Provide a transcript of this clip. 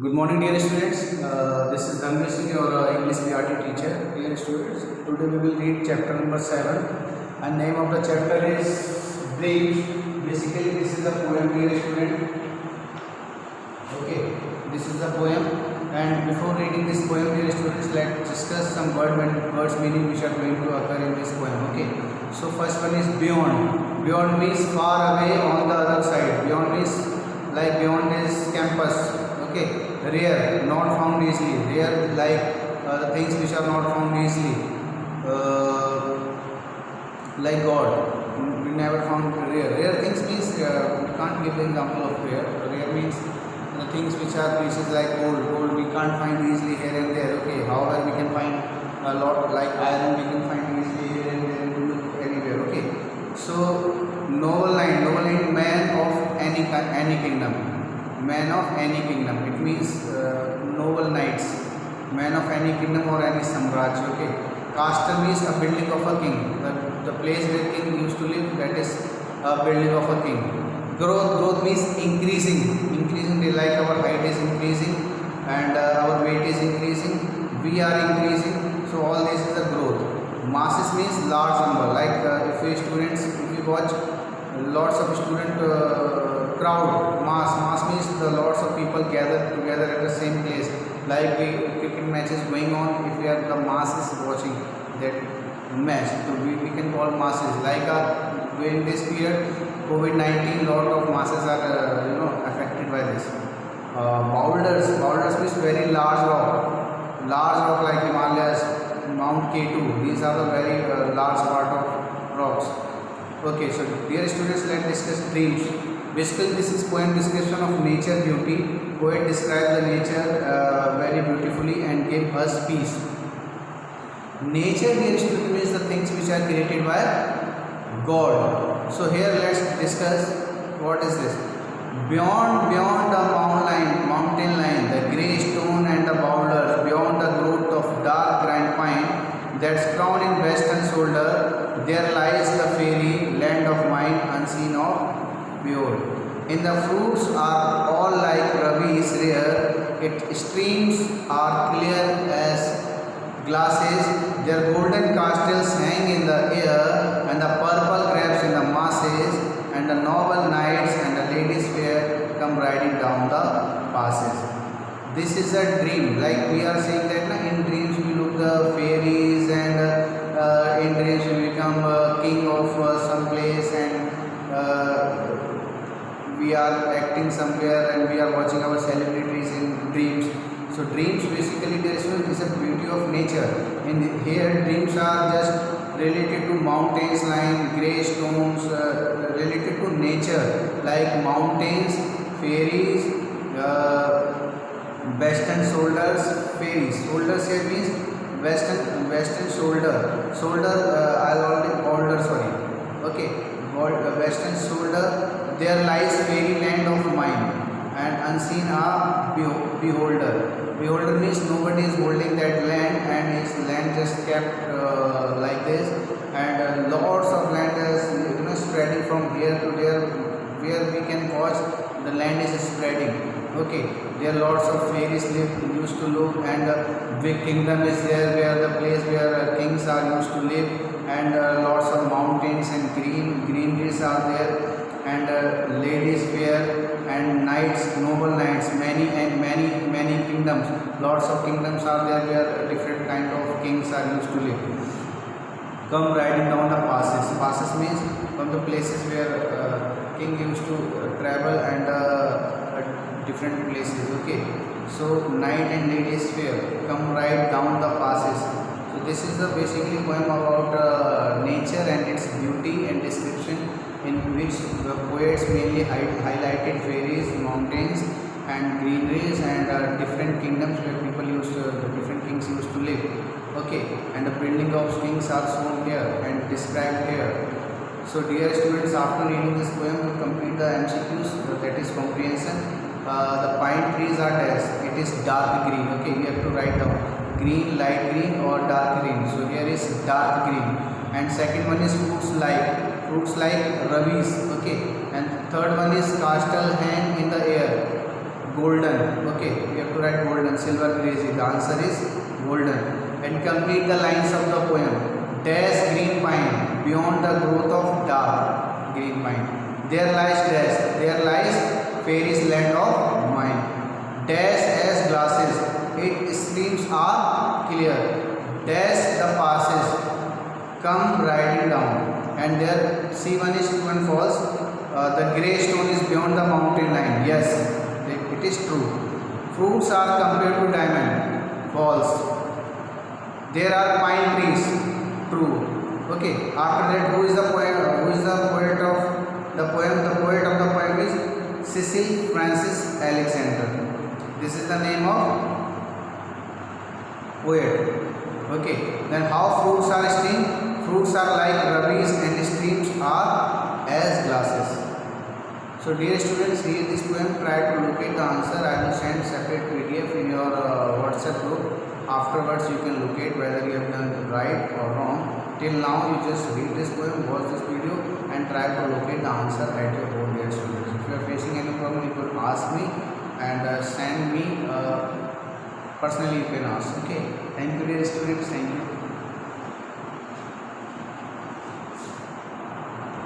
Good morning, dear students. This is Dhanvir Singh, your English PRT teacher. Dear students, today we will read chapter number 7, and name of the chapter is Dreams. Basically, this is a poem, dear student. Okay, this is the poem. And before reading this poem, dear students, let's discuss some words meaning which are going to occur in this poem. Okay. So first one is beyond. Beyond means far away on the other side. Beyond means like beyond this campus. Okay, rare, not found easily. Rare, like the things which are not found easily, like God. We never found rare. Rare things means we can't give the example of rare. Rare means the things which are precious like gold. Gold we can't find easily here and there. Okay, however we can find a lot like iron. We can find easily here and there anywhere. Okay, so noble line, man of any kingdom. Man of any kingdom, it means noble knights, man of any kingdom or any samraj. Okay, castle means a building of a king, the place where king used to live, that is a building of a king. Growth means increasing day, like our height is increasing and our weight is increasing, we are increasing, so all this is a growth. Masses means large number, like if we watch lots of crowd. Mass means the lots of people gathered together at the same place, like cricket matches going on. If we are the masses watching that match, so we can call masses. Like during this period COVID-19, lot of masses are affected by this. Boulders means very large rock like Himalayas, Mount K2. These are the very large part of rocks. Okay, so dear students, let's discuss dreams. Basically, this is poem description of nature beauty. Poet describes the nature very beautifully and give us peace. Nature, dear students, means the things which are created by God. So here let's discuss what is this. Beyond the mountain line, the grey stone and the boulders, beyond the growth of dark grand pine that's crowned in western shoulder, there lies the fairy land of mine, unseen of behold. In the fruits are all like rubies rare, its streams are clear as glasses, their golden castles hang in the air, and the purple grapes in the masses, and the noble knights and the ladies fair come riding down the passes. This is a dream, like we are saying that in dreams we look the fairies, and in dreams we become king of some place, and we are acting somewhere and we are watching our celebrities in dreams. So dreams basically is a beauty of nature. In here dreams are just related to mountains line, grey stones, related to nature like mountains, fairies, western shoulders, fairies. Shoulders here means western shoulder. Okay, western shoulder. There lies fairy land of mine, and unseen are beholder. Beholder means nobody is holding that land, and his land just kept like this, and lots of land is spreading from here to there, where we can watch the land is spreading. Okay, there lots of fairies used to live, and big kingdom is there, where the place where kings are used to live, and lots of mountains and greeneries are there, and ladies fair and knights, noble knights, many kingdoms, lots of kingdoms are there where different kind of kings are used to live. Come riding down the passes means from the places where king used to travel, and different places. Okay, so knight and ladies fair come ride down the passes. So this is the basically poem about nature and its beauty and description, in which the poets mainly highlighted fairies, mountains and greeneries, and different kingdoms where the different kings used to live. Okay, and the building of kings are shown here and described here. So dear students, after reading this poem, we complete the MCQs, that is comprehension. The pine trees are dash, it is dark green. Okay, we have to write down green, light green or dark green. So here is dark green. And second one is fruits like rubies. Okay, and third one is castle hang in the air. golden. Okay, we have to write golden, silver, crazy. The answer is golden. And complete the lines of the poem. Dash green pine beyond the growth of dark green pine. There lies dash. There lies fairy's land of mine. Dash as glasses. Its streams are clear. Dash the passes. Come riding down. And there C1 is true and false. The grey stone is beyond the mountain line. Yes, it is true. Fruits are compared to diamond. False. There are pine trees. True. Okay. After that, who is the poet? Who is the poet of the poem? The poet of the poem is Cecil Francis Alexander. This is the name of poet. Okay. Then how fruits are streamed? Fruits are like rubies and streams are as glasses. So dear students, read this poem, try to locate the answer. I will send separate PDF in your WhatsApp group. Afterwards you can locate whether you have done right or wrong. Till now you just read this poem, watch this video and try to locate the answer at your own, dear students. If you are facing any problem, you could ask me and send me personally, you can ask. Okay. Thank you dear students. Thank you.